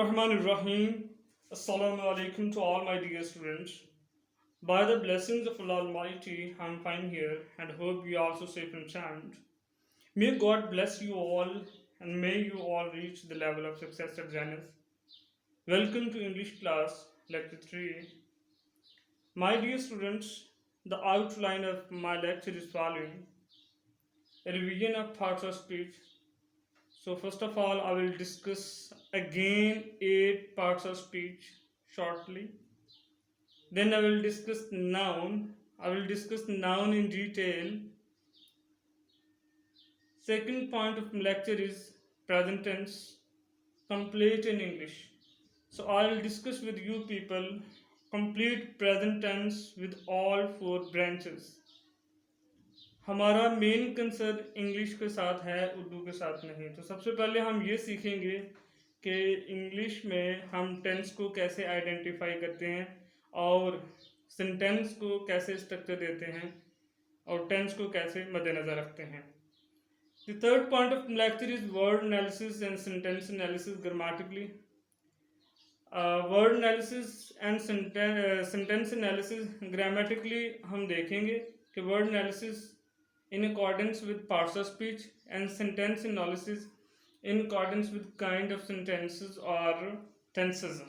Bismillahirrahmanirrahim. Assalamu alaikum to all my dear students. By the blessings of Allah Almighty, I'm fine here and hope you are also safe and sound. May God bless you all and may you all reach the level of success at Zenith. Welcome to English class, lecture 3. My dear students, the outline of my lecture is following: a revision of parts of speech. So, first of all, I will discuss again 8 parts of speech shortly. Then I will discuss noun. I will discuss noun in detail. Second point of lecture is present tense, complete in English. So I will discuss with you people complete present tense with all 4 branches. हमारा main concern English के साथ है, उर्दू के साथ नहीं. तो सबसे पहले हम ये सीखेंगे कि इंग्लिश में हम टेंस को कैसे आइडेंटिफाई करते हैं और सेंटेंस को कैसे स्ट्रक्चर देते हैं और टेंस को कैसे मद्देनज़र रखते हैं. The third point of lecture is word analysis and sentence analysis grammatically. Word analysis and sentence analysis grammatically हम देखेंगे कि word analysis in accordance with parts of speech and sentence analysis in accordance with kind of sentences or tenses.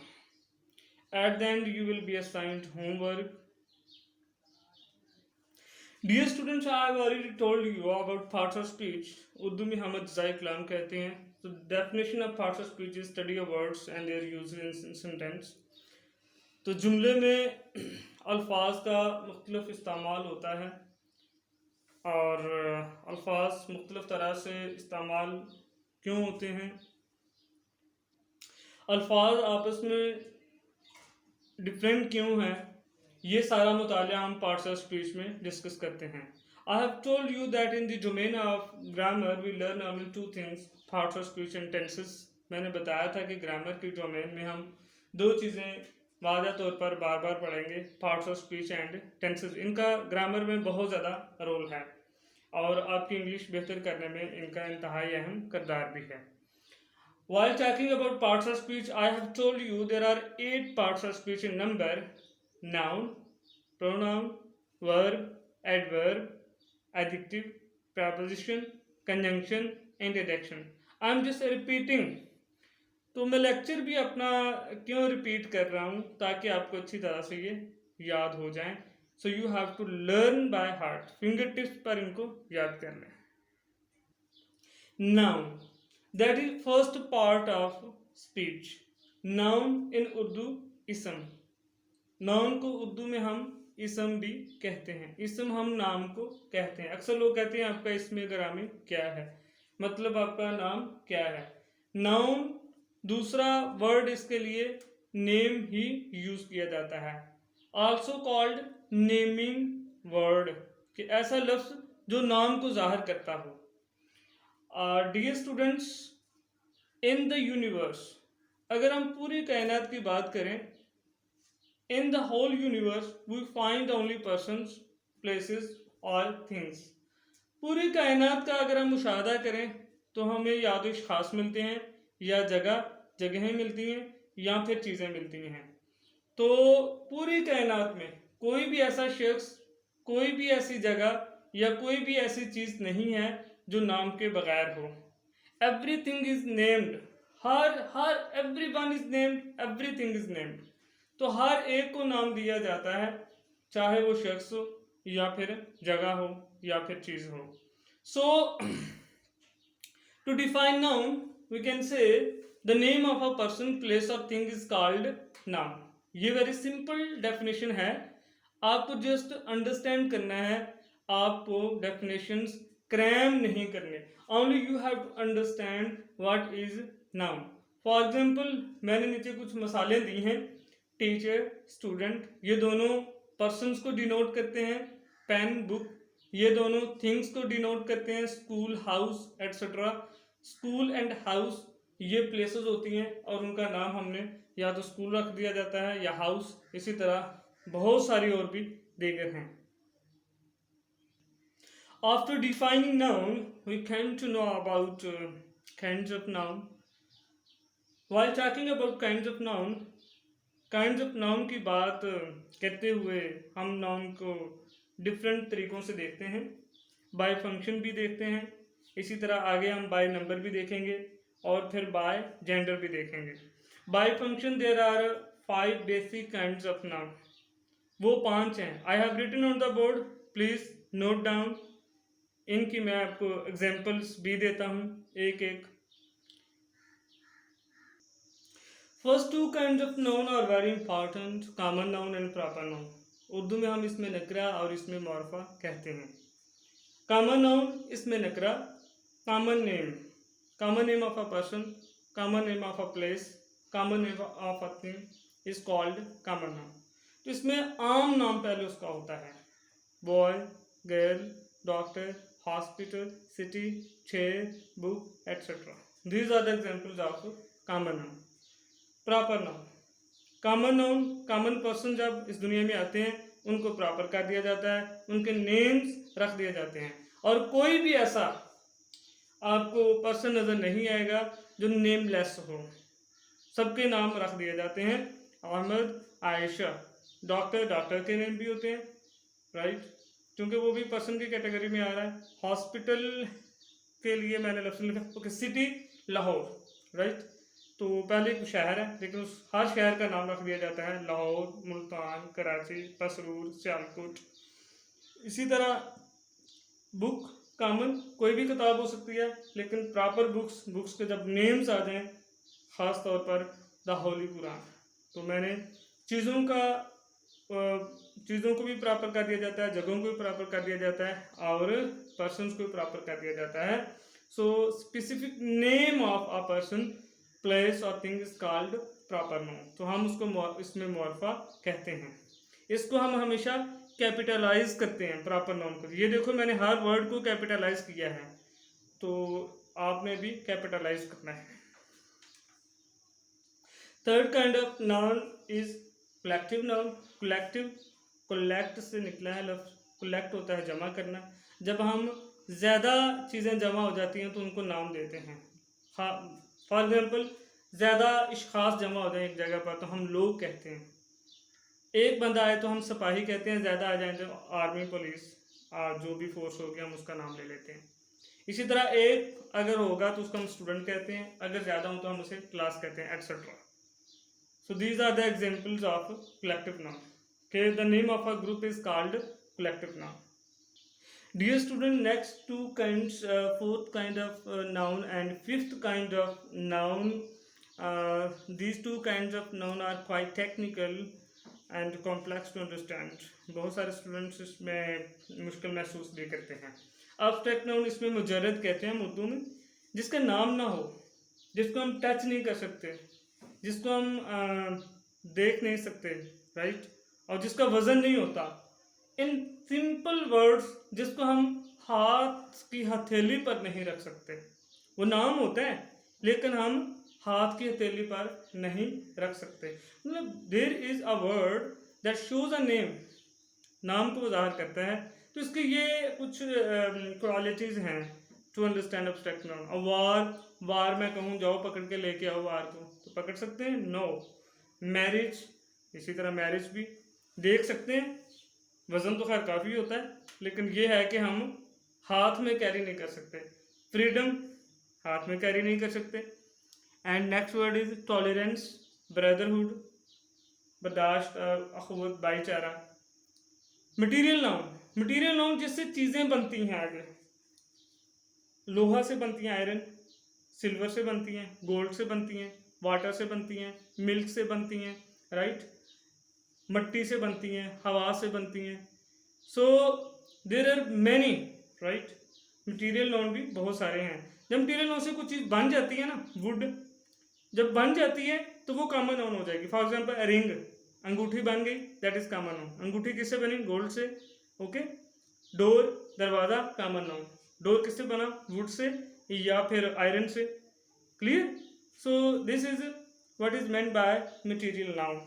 At the end you will be assigned homework. Dear students, I have already told you about parts of speech. Urdu में हम अज्जाए कलाम कहते हैं. So definition of parts of speech is study of words and their use in sentence. तो जुमले में अल्फाज का मुख्तलिफ इस्तेमाल होता है और अल्फाज मुख्तलिफ तरह से इस्तेमाल क्यों होते हैं, अल्फाज आपस में डिफरेंट क्यों हैं, ये सारा मुतालिया हम पार्ट्स ऑफ स्पीच में डिस्कस करते हैं. I have told you that in the domain of grammar we learn only 2 things, parts of speech and tenses. मैंने बताया था कि ग्रामर के डोमेन में हम 2 चीज़ें वाज़ा तौर पर बार बार पढ़ेंगे, parts of speech and tenses. इनका ग्रामर में बहुत ज़्यादा रोल है और आपकी इंग्लिश बेहतर करने में इनका इंतहाई अहम किरदार भी है. While talking about parts of speech, I have told you there are 8 parts of speech in number: noun, pronoun, verb, adverb, adjective, preposition, conjunction and adjective. I am just repeating. तो मैं लेक्चर भी अपना क्यों repeat कर रहा हूँ, ताकि आपको अच्छी तरह से ये याद हो जाए. So you have to learn by heart. Finger tips पर इनको याद कर लें. Noun, that is first part of speech. Noun in Urdu इसम. Noun को उर्दू में हम इसम भी कहते हैं. इसम हम नाम को कहते हैं. अक्सर लोग कहते हैं आपका इसमें ग्रामी क्या है, मतलब आपका नाम क्या है. Noun दूसरा वर्ड इसके लिए नेम ही यूज किया जाता है. आल्सो कॉल्ड नेमिंग वर्ड, कि ऐसा लफ्ज जो नाम को जाहिर करता हो. Dear students, in the universe, अगर हम पूरी कायनात की बात करें, in the whole universe we find only persons, places और थिंग्स. पूरी कायनात का अगर हम मुशाहदा करें तो हमें या तो अशखास मिलते हैं या जगहें मिलती हैं या फिर चीज़ें मिलती हैं. तो पूरी कायनात में कोई भी ऐसा शख्स, कोई भी ऐसी जगह या कोई भी ऐसी चीज़ नहीं है जो नाम के बगैर हो. Everything is named. Her everyone is named, everything is named. तो हर एक को नाम दिया जाता है, चाहे वो शख्स हो या फिर जगह हो या फिर चीज़ हो. So to define noun we can say the name of a person, place और थिंग इज कॉल्ड नाउन. ये वेरी सिंपल डेफिनेशन है, आपको जस्ट अंडरस्टैंड करना है, आपको डेफिनेशंस क्रैम नहीं करने. Only you have to understand what is noun. For example, मैंने नीचे कुछ मिसालें दी हैं. टीचर, स्टूडेंट, ये दोनों पर्सन्स को डिनोट करते हैं. पेन, बुक, ये दोनों थिंग्स को डिनोट करते हैं. School, house etcetera. School and house ये प्लेसेस होती हैं और उनका नाम हमने या तो स्कूल रख दिया जाता है या हाउस. इसी तरह बहुत सारी और भी दीगर हैं. After defining noun, we came to know about kinds of noun. while talking about kinds of noun की बात करते हुए हम नाउन को डिफरेंट तरीक़ों से देखते हैं। बाय फंक्शन भी देखते हैं, इसी तरह आगे हम बाय नंबर भी देखेंगे और फिर बाय जेंडर भी देखेंगे। By function there are 5 basic kinds of noun, वो 5 हैं। I have written on the board, please note down. इनकी मैं आपको एग्जाम्पल्स भी देता हूँ एक एक। First 2 kinds of noun are very important, common noun and proper noun. Urdu में हम इसमें नकरा और इसमें मॉर्फा कहते हैं। कॉमन नाउन, इसमें नकरा, common name of a person, common name of a place, common name of a thing is called common noun. तो इसमें आम नाम पहले उसका होता है, boy, girl, doctor, hospital, city, chair, book etcetera. These are the examples of common noun. Proper noun, common person जब इस दुनिया में आते हैं उनको प्रॉपर कर दिया जाता है, उनके नेम्स रख दिए जाते हैं। और कोई भी ऐसा आपको पर्सन नज़र नहीं आएगा जो नेमलेस हो, सबके नाम रख दिए जाते हैं। अहमद, आयशा, डॉक्टर के नेम भी होते हैं, राइट, क्योंकि वो भी पर्सन की कैटेगरी में आ रहा है। हॉस्पिटल के लिए मैंने लफ्ज़ लिखा, ओके, सिटी लाहौर, राइट। तो पहले एक शहर है लेकिन उस हर शहर का नाम रख दिया जाता है, लाहौर, मुल्तान, कराची, पसरूर, सियालकोट। इसी तरह बुक, कॉमन, कोई भी किताब हो सकती है, लेकिन प्रॉपर बुक्स के जब नेम्स आ जाएं, ख़ास तौर पर द होली कुरान, तो मैंने चीज़ों को भी प्रॉपर कर दिया जाता है, जगहों को भी प्रॉपर कर दिया जाता है और पर्सन्स को भी प्रॉपर कर दिया जाता है। So specific name of a person, place और thing is called proper noun. तो हम उसको इसमें मॉर्फा कहते हैं। इसको हम हमेशा कैपिटलाइज करते हैं प्रॉपर नाउन को। ये देखो मैंने हर वर्ड को कैपिटलाइज किया है, तो आपने भी कैपिटलाइज करना है। Third kind of noun is collective noun. Collect से निकला है लफ्ज़, कलेक्ट होता है जमा करना। जब हम ज़्यादा चीज़ें जमा हो जाती हैं तो उनको नाम देते हैं। फॉर एग्जाम्पल, ज़्यादा इश्खास जमा हो जाए एक जगह पर तो हम लोग कहते हैं। एक बंदा आए तो हम सिपाही कहते हैं, ज़्यादा आ जाए तो आर्मी, पुलिस, जो भी फोर्स होगी हम उसका नाम ले लेते हैं। इसी तरह एक अगर होगा तो उसको हम स्टूडेंट कहते हैं, अगर ज़्यादा हो तो हम उसे क्लास कहते हैं, etcetera. So these are the examples of collective noun. के the name of a group is called collective noun. Dear student, next 2 kinds, 4th kind of noun and 5th kind of noun. These 2 kinds of noun are quite technical and complex to understand. बहुत सारे students इसमें मुश्किल महसूस भी करते हैं। Abstract noun इसमें मुजर्रद कहते हैं हम उर्दू में, जिसका नाम ना हो, जिसको हम टच नहीं कर सकते, जिसको हम देख नहीं सकते, राइट, और जिसका वजन नहीं होता। इन सिंपल वर्ड्स, जिसको हम हाथ की हथेली पर नहीं रख सकते, वो नाम होते हैं लेकिन हम हाथ की हथेली पर नहीं रख सकते। मतलब there is a word that shows a name, नाम को ज़ाहिर करता है। तो इसके ये कुछ क्वालिटीज़ हैं टू अंडरस्टैंड एब्स्ट्रैक्ट नाउन। वार मैं कहूँ जाओ पकड़ के लेके आओ वार को, तो पकड़ सकते हैं, नो। मैरिज, इसी तरह मैरिज भी देख सकते हैं, वज़न तो खैर काफ़ी होता है, लेकिन ये है कि हम हाथ में कैरी नहीं कर सकते। फ्रीडम, हाथ में कैरी नहीं कर सकते। And next word is tolerance, brotherhood, बर्दाश्त, अखुवत, भाईचारा। मटीरियल नाउन जिससे चीज़ें बनती हैं, आगे लोहा से बनती हैं, आयरन, सिल्वर से बनती हैं, गोल्ड से बनती हैं, वाटर से बनती हैं, मिल्क से बनती हैं, राइट, मट्टी से बनती हैं, हवा से बनती हैं। So there are many, right. Material noun भी बहुत सारे हैं। जब मटीरियल नाउन से कुछ चीज़ बन जाती है ना, वुड जब बन जाती है तो वो कॉमन नाउन हो जाएगी। फॉर एग्जांपल रिंग, अंगूठी बन गई, दैट इज कॉमन नाउन। अंगूठी किससे बनी? गोल्ड से, ओके। डोर, दरवाज़ा, कॉमन नाउन। डोर किससे बना? वुड से या फिर आयरन से। Clear? So this is what is meant by material noun.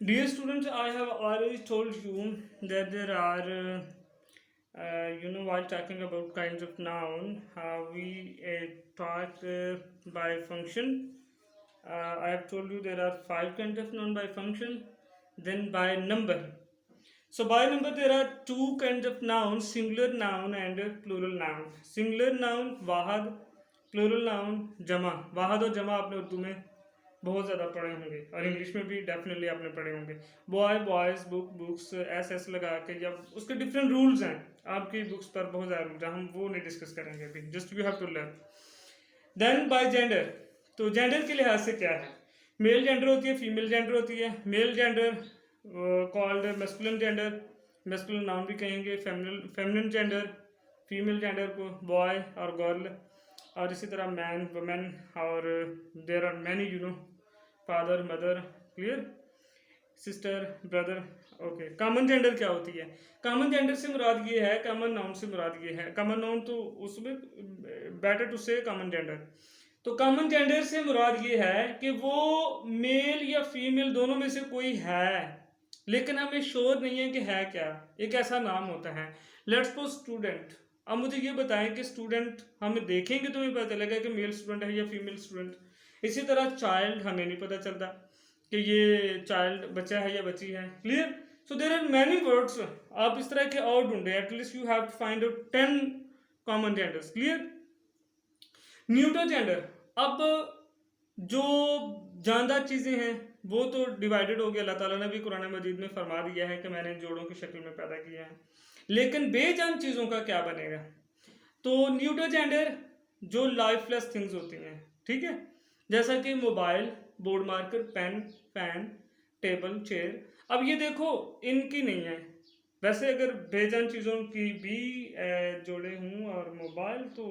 Dear students, I have already told you that there are While talking about kinds of noun, we talked by function. I have told you there are 5 kinds of noun by function. Then by number. So by number there are 2 kinds of nouns, singular noun and plural noun. Singular noun वाहद, plural noun जमा. वाहद और जमा आपने उर्दू में बहुत ज़्यादा पढ़े होंगे और इंग्लिश में भी डेफिनेटली आपने पढ़े होंगे. Boy boys, book books, S लगा के जब उसके डिफरेंट रूल्स हैं आपकी बुक्स पर बहुत ज़्यादा रूल्स हैं, हम वो नहीं डिस्कस करेंगे अभी. Just you have to learn. Then by gender. तो जेंडर के लिहाज से क्या है? मेल जेंडर होती है, फीमेल जेंडर होती है. Male gender called masculine gender, masculine noun भी कहेंगे. फेमिनिन जेंडर, फीमेल जेंडर को बॉय और गर्ल. और इसी तरह मैन, वुमेन, और there are many father, mother, clear, sister, brother. Okay. Common gender क्या होती है? कॉमन जेंडर से मुराद ये है, कॉमन नाउन से मुराद ये है. कॉमन नाउन तो उसमें बेटर टू से कॉमन जेंडर. तो कॉमन जेंडर से मुराद ये है कि वो मेल या फीमेल दोनों में से कोई है, लेकिन हमें श्योर नहीं है कि है क्या. एक ऐसा नाम होता है. Let's suppose student. अब मुझे ये बताएं कि स्टूडेंट हम देखेंगे तो हमें पता चलेगा कि मेल स्टूडेंट है या फीमेल स्टूडेंट. इसी तरह चाइल्ड हमें नहीं पता चलता कि ये चाइल्ड बच्चा है या बच्ची है. Clear. So there are many words. आप इस तरह के और ढूंढे. At least you have to find out 10 common genders. Clear. Neutral gender. अब जो जानदार चीज़ें हैं वो तो डिवाइडेड हो गया. अल्लाह ताला ने भी कुरान मजीद में फरमा दिया है कि मैंने जोड़ों की शक्ल में पैदा किया है. लेकिन बेजान चीज़ों का क्या बनेगा? तो न्यूट्रल जेंडर जो लाइफलेस थिंग्स होती हैं, ठीक है, जैसा कि mobile, board marker, pen, fan, table, chair. अब ये देखो इनकी नहीं है. वैसे अगर बेजान चीज़ों की भी जोड़े हूँ और मोबाइल तो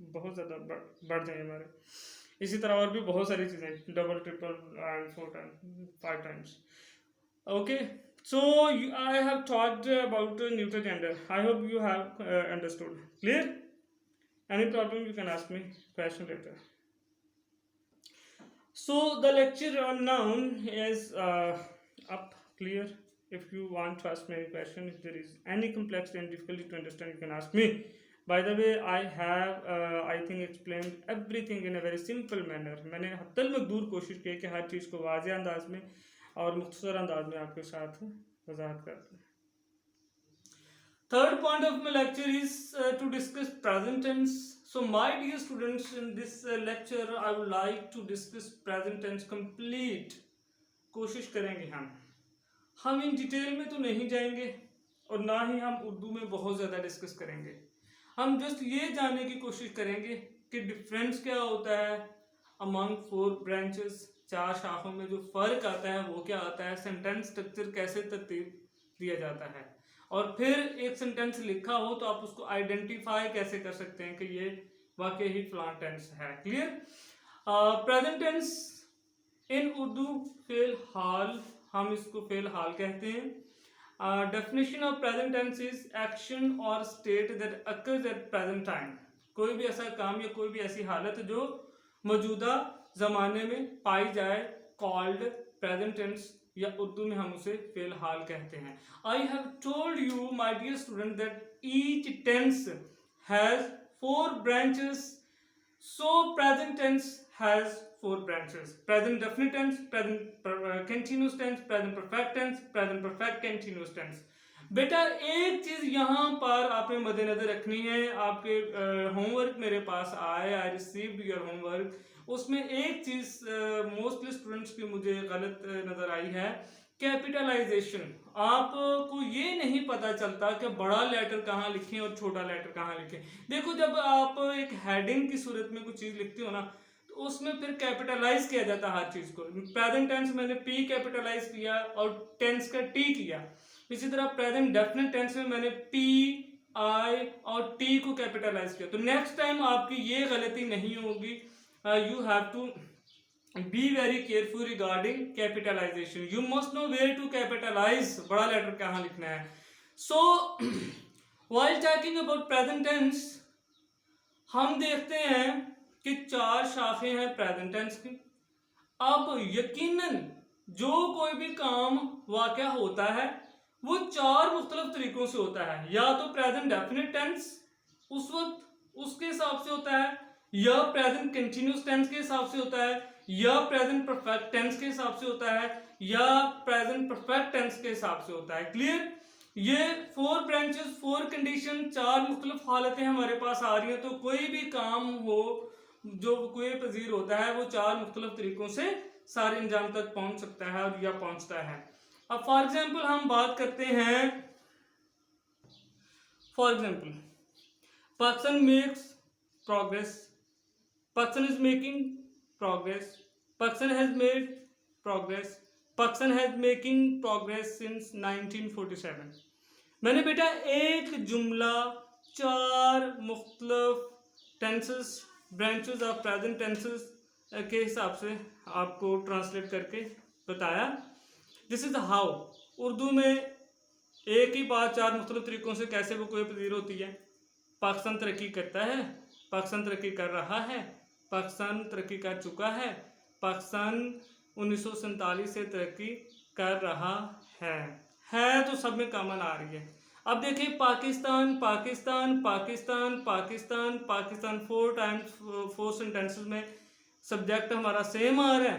बहुत ज़्यादा बढ़ जाए हमारे. इसी तरह और भी बहुत सारी चीज़ें, double, triple and 4 times, 5 times. Okay. So I have talked about neutral gender. I hope you have understood. Clear? Any problem you can ask me question later. So the lecture on noun is up. Clear? If you want to ask me any question, if there is any complexity and difficulty to understand, you can ask me. By the way, I have I think explained everything in a very simple manner. मैंने हत्तल मकदूर कोशिश की कि हर चीज़ को वाज़ेह अंदाज में और मुख्तसर अंदाज में आपके साथ वजाहत करते हैं. Third point of my lecture is to discuss present tense. So my dear students, in this lecture I would like to discuss present tense complete. कोशिश करेंगे हम इन डिटेल में तो नहीं जाएंगे और ना ही हम उर्दू में बहुत ज़्यादा डिस्कस करेंगे. हम जस्ट ये जानने की कोशिश करेंगे कि डिफरेंस क्या होता है अमंग 4 ब्रांचेस. 4 शाखों में जो फ़र्क आता है वो क्या आता है. सेंटेंस स्ट्रक्चर कैसे तरतीब दिया जाता है. और फिर एक सेंटेंस लिखा हो तो आप उसको आइडेंटिफाई कैसे कर सकते हैं कि ये वाकई ही फलां टेंस है. Clear. Present tense in Urdu फेल हाल, हम इसको फेल हाल कहते हैं. Definition of present tense is action और state that occurs at present time. कोई भी ऐसा काम या कोई भी ऐसी हालत जो मौजूदा ज़माने में पाई जाए, कॉल्ड प्रेजेंट टेंस, या उर्दू में हम उसे फेल हाल कहते हैं. I have told you my dear student that each tense has 4 branches. So present tense has 4 branches. Present definite tense, present continuous tense, present perfect tense, present perfect continuous tense. बेटा एक चीज यहाँ पर आपने मद्देनजर रखनी है. आपके होमवर्क मेरे पास आए, आई रिसीव्ड योर होमवर्क. उसमें एक चीज मोस्टली स्टूडेंट्स की मुझे गलत नजर आई है, कैपिटलाइजेशन. आपको ये नहीं पता चलता कि बड़ा लेटर कहाँ लिखें और छोटा लेटर कहाँ लिखें. देखो जब आप एक हेडिंग की सूरत में कुछ चीज लिखते हो ना तो उसमें फिर कैपिटलाइज किया जाता है हर चीज को. प्रेजेंट टेंस मैंने पी कैपिटलाइज किया और टेंस का टी किया. इसी तरह प्रेजेंट डेफिनेट टेंस में मैंने पी, आई और टी को कैपिटलाइज किया. तो नेक्स्ट टाइम आपकी ये गलती नहीं होगी. You have to be very careful regarding capitalization. You must know where to capitalize. बड़ा लेटर कहाँ लिखना है. So while talking about present tense, हम देखते हैं कि 4 शाखें हैं प्रेजेंट टेंस की. अब यकीनन जो कोई भी काम वाक़या होता है वो चार मुख्तलिफ तरीकों से होता है। या तो प्रेजेंट डेफिनेट टेंस उस वक्त उसके हिसाब से होता है, या प्रेजेंट कंटिन्यूस टेंस के हिसाब से होता है, या प्रेजेंट परफेक्ट टेंस के हिसाब से होता है, या प्रेजेंट परफेक्ट टेंस के हिसाब से होता है। क्लियर? ये 4 ब्रांचेस, 4 कंडीशन, 4 मुख्तलिफ हालतें हमारे पास आ रही हैं। तो कोई भी काम हो जो कोई पजीर होता है वो 4 मुख्तलिफ तरीकों से सारे अंजाम तक पहुंच सकता है और या पहुंचता है। अब फॉर एग्जाम्पल हम बात करते हैं, for example Pakistan makes progress, Pakistan is making progress, Pakistan has made progress, Pakistan has making progress since 1947। मैंने बेटा एक जुमला 4 मुख्तलिफ tenses, branches of present tenses के हिसाब से आपको ट्रांसलेट करके बताया। दिस इज हाउ उर्दू में एक ही बात 4 मुख्तलिफ तरीकों से कैसे वो कोई पजीर होती है। पाकिस्तान तरक्की करता है, पाकिस्तान तरक्की कर रहा है, पाकिस्तान तरक्की कर चुका है, पाकिस्तान 1947 से तरक्की कर रहा है तो सब में कॉमन आ रही है। अब देखिए पाकिस्तान पाकिस्तान पाकिस्तान पाकिस्तान पाकिस्तान 4 टाइम्स 4 सेंटेंसेस में सब्जेक्ट हमारा सेम आ रहा है,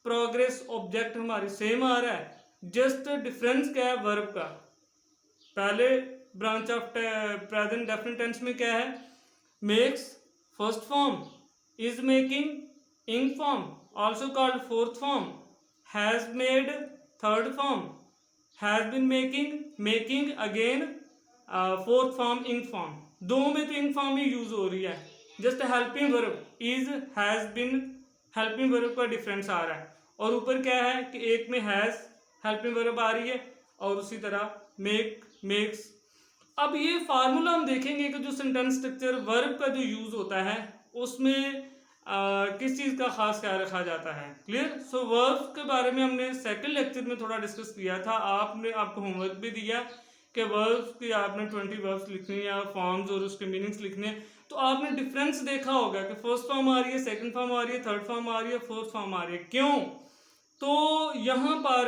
प्रोग्रेस ऑब्जेक्ट हमारी सेम आ रहा है। जस्ट डिफरेंस क्या है वर्ब का। पहले branch of present definite tense में क्या है, makes first form, is making ing form also called fourth form, has made third form, has been making again fourth form ing form। दो में तो ing form ही use हो रही है। Just helping verb is has been, helping verb का difference आ रहा है। और ऊपर क्या है कि एक में has हेल्पिंग वर्ब आ रही है और उसी तरह make makes। अब ये फार्मूला हम देखेंगे कि जो सेंटेंस स्ट्रक्चर वर्ब का जो यूज होता है उसमें किस चीज़ का खास ख्याल रखा जाता है। क्लियर? सो वर्ब्स के बारे में हमने सेकंड लेक्चर में थोड़ा डिस्कस किया था। आपको होमवर्क भी दिया कि वर्ब्स की आपने 20 वर्ब्स लिखने या फॉर्म्स और उसके मीनिंग्स लिखने। तो आपने डिफरेंस देखा होगा कि फर्स्ट फॉर्म आ रही है, सेकंड फॉर्म आ रही है, थर्ड फॉर्म आ रही है, फोर्थ फॉर्म आ रही है। क्यों? तो यहाँ पर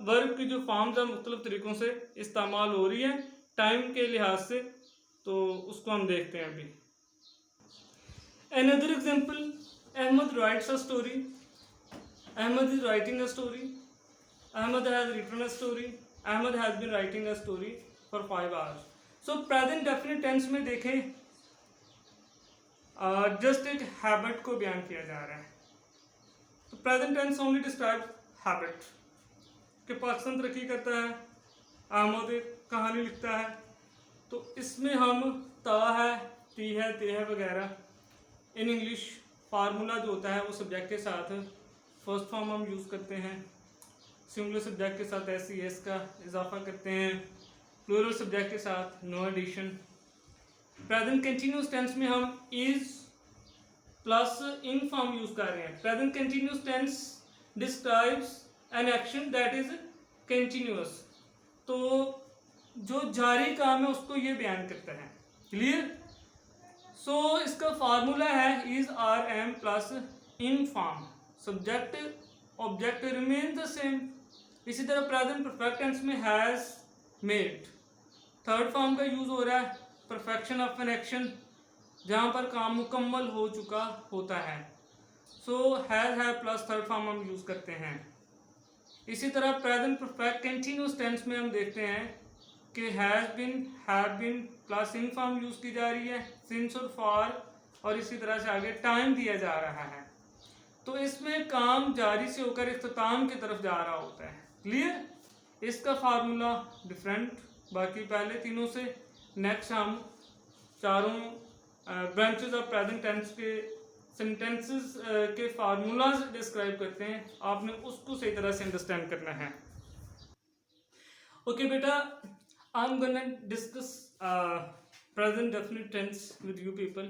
वर्ब की जो फॉर्म्स है मुख्तलिफ तरीकों से इस्तेमाल हो रही है टाइम के लिहाज से। तो उसको हम देखते हैं अभी। Another example, Ahmed writes a story. Ahmed is writing a story. Ahmed has written a story. Ahmed has been writing a story for 5 hours. So present definite tense में देखें जस्ट एक हैबिट को बयान किया जा रहा है। तो present tense only describe habit कि पाकिस्तान तरक्की करता है, अहमद एक कहानी लिखता है। तो इसमें हम ता है, ती है, ते है वगैरह इन इंग्लिश फार्मूला जो होता है वो सब्जेक्ट के साथ फर्स्ट फॉर्म हम यूज़ करते हैं, सिंगुलर सब्जेक्ट के साथ एस सी एस का इजाफा करते हैं, प्लूरल सब्जेक्ट के साथ no addition. Present continuous tense में हम is plus ing form use कर रहे हैं। Present continuous tense describes an action that is continuous. तो जो जारी काम है उसको ये बयान करता है। क्लियर? सो इसका फार्मूला है is are am plus ing form, subject object remain the same. इसी तरह प्रेजेंट परफेक्ट टेंस में हैज मेड, थर्ड फॉर्म का यूज हो रहा है परफेक्शन ऑफ एन एक्शन जहाँ पर काम मुकम्मल हो चुका होता है। सो हैज है प्लस थर्ड फॉर्म हम यूज करते हैं। इसी तरह प्रेजेंट परफेक्ट कंटिन्यूअस टेंस में हम देखते हैं कि has been, have been plus ing form use की जा रही है, सिंस और फॉर, और इसी तरह से आगे टाइम दिया जा रहा है। तो इसमें काम जारी से होकर इख्तिताम की तरफ जा रहा होता है। क्लियर? इसका फार्मूला डिफरेंट बाकी पहले तीनों से। नेक्स्ट हम चारों ब्रांचेस ऑफ प्रेजेंट टेंस के सेंटेंसेस के फार्मूलाज डिस्क्राइब करते हैं। आपने उसको सही तरह से अंडरस्टैंड करना है। ओके बेटा, I'm gonna discuss present definite tense with you people.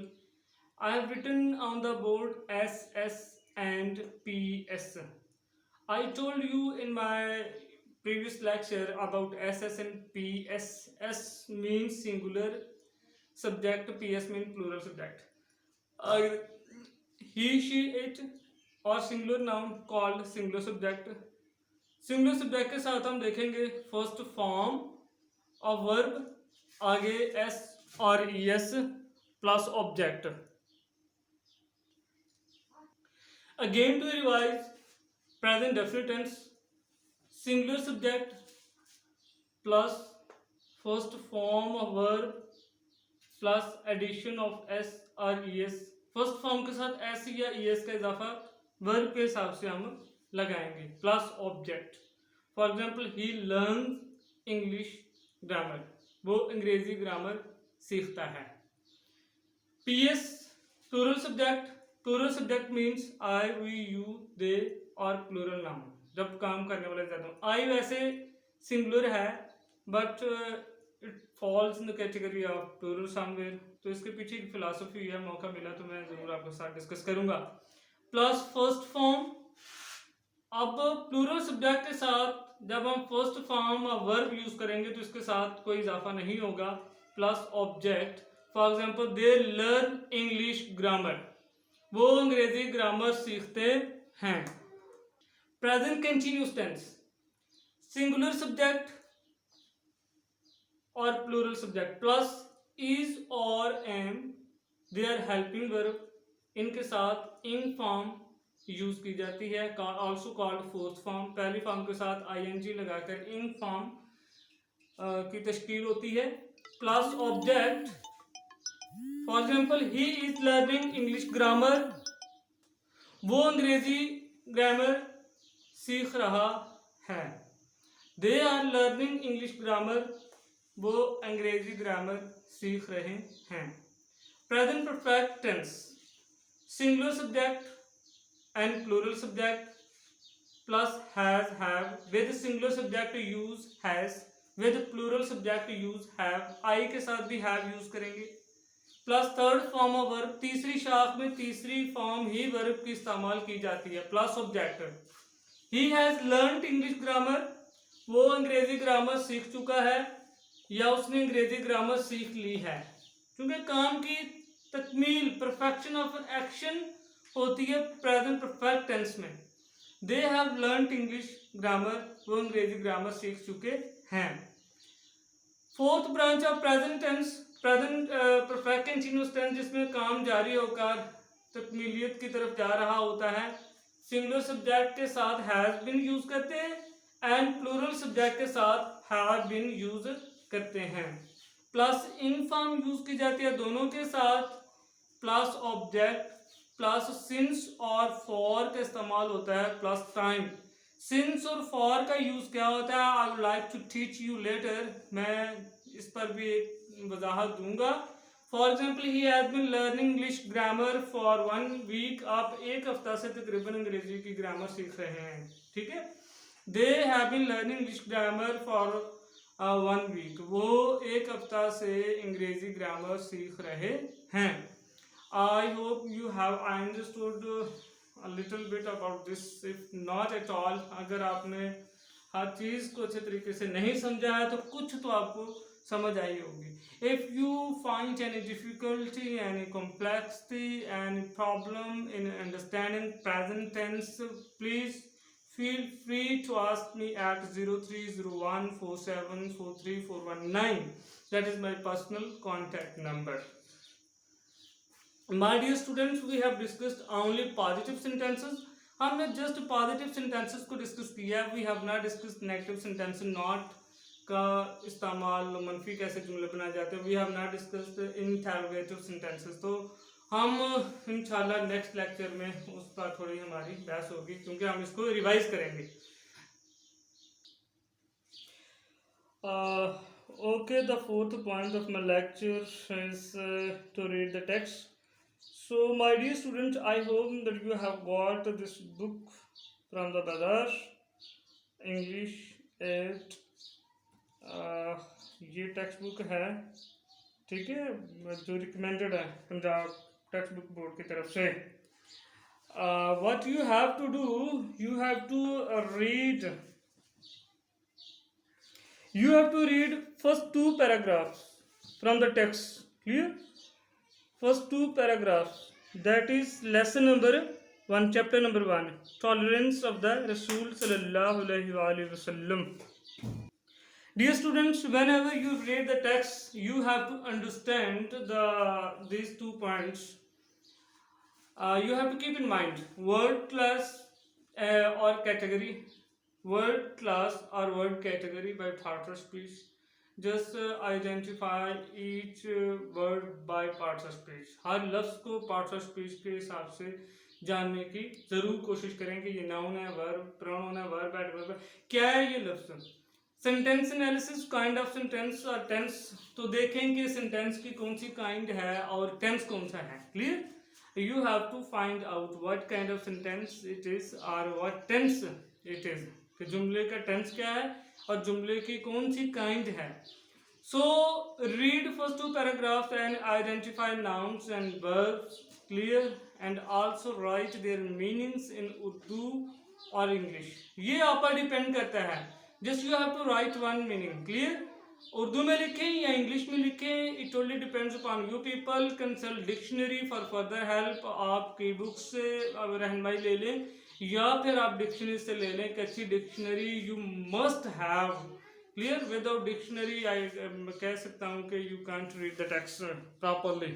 I have written on the board S, S and PS. I told you in my previous lecture about S, S and PS. S means singular subject, PS means plural subject. He, she, it or singular noun called singular subject. Singular subject के साथ हम देखेंगे first form of verb, आगे s और s plus object. Again to revise, present definite tense, singular subject plus first form of verb plus addition of s और s. First form के साथ S या एस का इजाफा वर्ब के हिसाब से हम लगाएंगे, plus object. For example, he learn English grammar, वो अंग्रेजी ग्रामर सीखता है। PS, plural subject. Plural subject means I, we, you, they और प्लूरल नाउन जब काम करने वाले ज्यादा। आई वैसे सिंगुलर है but it falls in the category of plural somewhere, तो इसके पीछे एक फिलॉसफी है, मौका मिला तो मैं जरूर आपके साथ डिस्कस करूंगा। Plus first form. अब प्लूरल सब्जेक्ट के साथ जब हम फर्स्ट फॉर्म वर्ब यूज करेंगे तो इसके साथ कोई इजाफा नहीं होगा, plus object. For example, they learn English grammar, वो अंग्रेजी ग्रामर सीखते हैं। Present continuous tense, singular subject और प्लूरल सब्जेक्ट प्लस इज और am, they are helping verb, इनके साथ इन फॉर्म यूज की जाती है, ऑल्सो कॉल्ड फोर्थ फॉर्म। पहली फॉर्म के साथ आईएनजी लगाकर इन फॉर्म की तश्कील होती है, plus object. For example, he is learning English grammar, वो अंग्रेजी ग्रामर सीख रहा है। They are learning English grammar, वो अंग्रेजी ग्रामर सीख रहे हैं। Present perfect tense, singular subject and plural subject plus has, have, with singular subject use has, with plural subject use have, I के साथ भी have यूज करेंगे। Plus third form of verb, तीसरी शाख में तीसरी फॉर्म ही वर्ब की इस्तेमाल की जाती है, plus object. He has learned English grammar, वो अंग्रेजी ग्रामर सीख चुका है या उसने अंग्रेजी ग्रामर सीख ली है, क्योंकि काम की तकमील, परफेक्शन ऑफ एक्शन होती है प्रेजेंट परफेक्ट टेंस में। They have learned English grammar, वो अंग्रेजी ग्रामर सीख चुके हैं। Fourth branch of present tense, present perfect continuous tense, जिसमें काम जारी होकर तकमीलियत की तरफ जा रहा होता है। सिंगुलर सब्जेक्ट के साथ हैज बीन यूज करते हैं एंड प्लूरल सब्जेक्ट के साथ हैव बीन यूज करते हैं। प्लस इन फॉर्म यूज की जाती है दोनों के साथ, प्लस ऑब्जेक्ट, प्लस सिंस और फॉर का इस्तेमाल होता है, प्लस टाइम। सिंस और फॉर का यूज क्या होता है, I would like to teach you later, मैं इस पर भी एक वजाहत दूंगा। For example, he has been learning English grammar for 1 week, आप एक हफ्ता से तकरीबन अंग्रेजी की ग्रामर सीख रहे हैं, ठीक है। They have been learning English grammar for 1 week, वो एक हफ्ता से अंग्रेजी ग्रामर सीख रहे हैं। I hope you have understood a little bit about this. If not at all, अगर आपने हर चीज़ को अच्छे तरीके से नहीं समझा है तो कुछ तो आपको समझ आई होगी। If you find any difficulty, any complexity, any problem in understanding present tense, please feel free to ask me at 030147434119. That is my personal contact number. My dear students, we have discussed only positive sentences. हमने just positive sentences को discuss किया, we have not discussed negative sentence, not का इस्तेमाल, मनफी कैसे जुमले बनाए जाते हैं, we have not discussed interrogative sentences. तो हम इंशाल्लाह नेक्स्ट लेक्चर में उस पर थोड़ी हमारी बहस होगी, क्योंकि हम इसको रिवाइज करेंगे। Okay, the fourth point of my lecture is to read the text. So, my dear students, I hope that you have got this book from the Bazaar, English 8. ये टेक्स्ट बुक है, ठीक है, जो recommended है Punjab text book board की तरफ से। What you have to do, you have to read. You have to read first 2 paragraphs from the text. Clear? First 2 paragraphs, that is lesson number 1 chapter number 1, tolerance of the Rasul sallallahu alaihi wasallam. Dear students, whenever you read the text, you have to understand these 2 points. You have to keep in mind word class or category, word class or word category by parts of speech. Just identify each word by parts of speech. हर लफ्ज़ को parts of speech के हिसाब से जानने की ज़रूर कोशिश करें कि ये नाउन है, वर्ब, प्रोनाउन है, वर्ब, एडवर्ब है, क्या है ये लफ्ज़. Sentence analysis, kind of sentence और टेंस, तो देखें कि सेंटेंस की कौन सी काइंड है और टेंस कौन सा है. Clear? You have to find out what kind of sentence it is or what tense it is. कि जुमले का टेंस क्या है और जुमले की कौन सी काइंड है. So read first 2 paragraphs and identify nouns and verbs clear and also write their meanings in Urdu or English. ये आप पर डिपेंड करता है. Just you have to write one meaning. Clear? Urdu में लिखें या इंग्लिश में लिखें, it only depends upon you people. Consult dictionary for further help. आप की बुक से रहनुमाई ले लें या फिर आप डिक्शनरी से ले लें. एक अच्छी dictionary you must have. Clear? Without dictionary I कह सकता हूँ कि you can't read the text properly.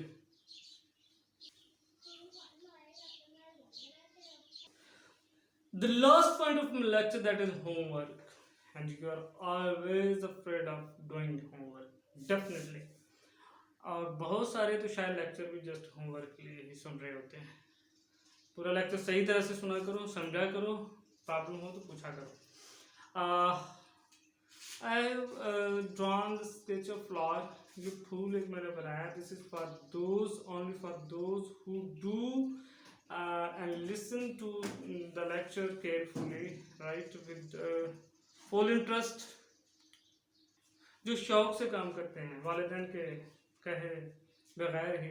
The last point of my lecture, that is homework. And you are always afraid of doing homework. Definitely. और बहुत सारे तो शायद lecture भी जस्ट होमवर्क के लिए ही सुन रहे होते हैं. पूरा लेक्चर सही तरह से सुना करो, समझा करो, प्रॉब्लम हो तो पूछा करो. I have drawn the sketch of flower. ये फूल एक मैंने बनाया. This is for those, only for those who do and listen to the lecture carefully, right, with full interest. जो शौक से काम करते हैं, वालिदैन के कहे बगैर ही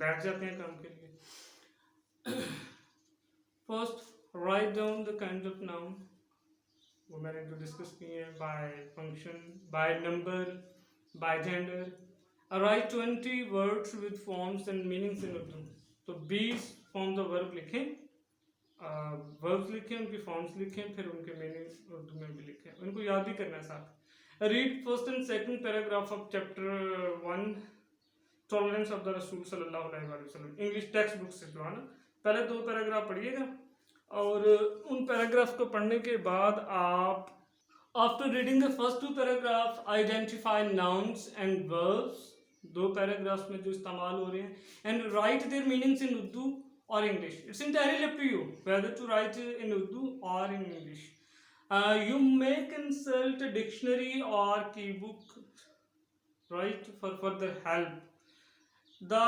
बैठ जाते हैं काम के लिए. First write down the kind of noun, वो मैंने जो डिस्कस किए हैं, by function, by number, by gender. Write 20 words with forms and meanings in Urdu. तो 20 फॉर्म्स ऑफ वर्ब लिखें, वर्ब्स लिखें, उनकी फॉर्म्स लिखें, फिर उनके मीनिंग उर्दू में भी लिखें. उनको याद भी करना है साथ. Read first and second paragraph of chapter 1 tolerance of the रसूल सल्लल्लाहु अलैहि वसल्लम. इंग्लिश टेक्स्ट बुक से जो है ना, पहले 2 पैराग्राफ पढ़िएगा और उन पैराग्राफ को पढ़ने के बाद आप after reading the first 2 paragraph identify nouns and verbs, 2 paragraphs में जो इस्तेमाल हो रहे हैं, and right there meanings in Urdu or English. It's entirely up to you whether to write in Urdu or in English. You may consult a dictionary or key book, right, for further help. The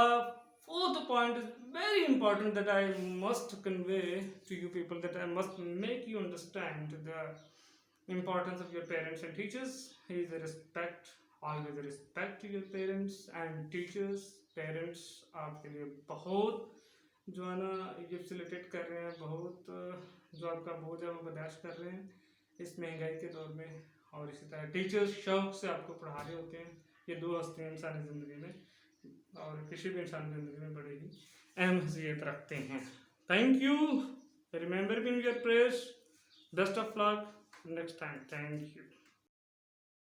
4th point is very important that I must convey to you people, that I must make you understand the importance of your parents and teachers. Is a respect, always a respect to your parents and teachers. Parents आपके लिए बहुत जो है ना ये facilitate कर रहे हैं, बहुत जो आपका बोझ है वो बर्दाश्त कर रहे हैं इस महंगाई के दौर में. और इसी तरह टीचर्स शौक से आपको पढ़ा रहे होते हैं. ये 2 हस्तियाँ इंसानी ज़िंदगी में और किसी भी इंसान की ज़िंदगी में बड़ी ही अहम हैसियत रखते हैं. Thank you. Remember me in your prayers. Best of luck next time. Thank you.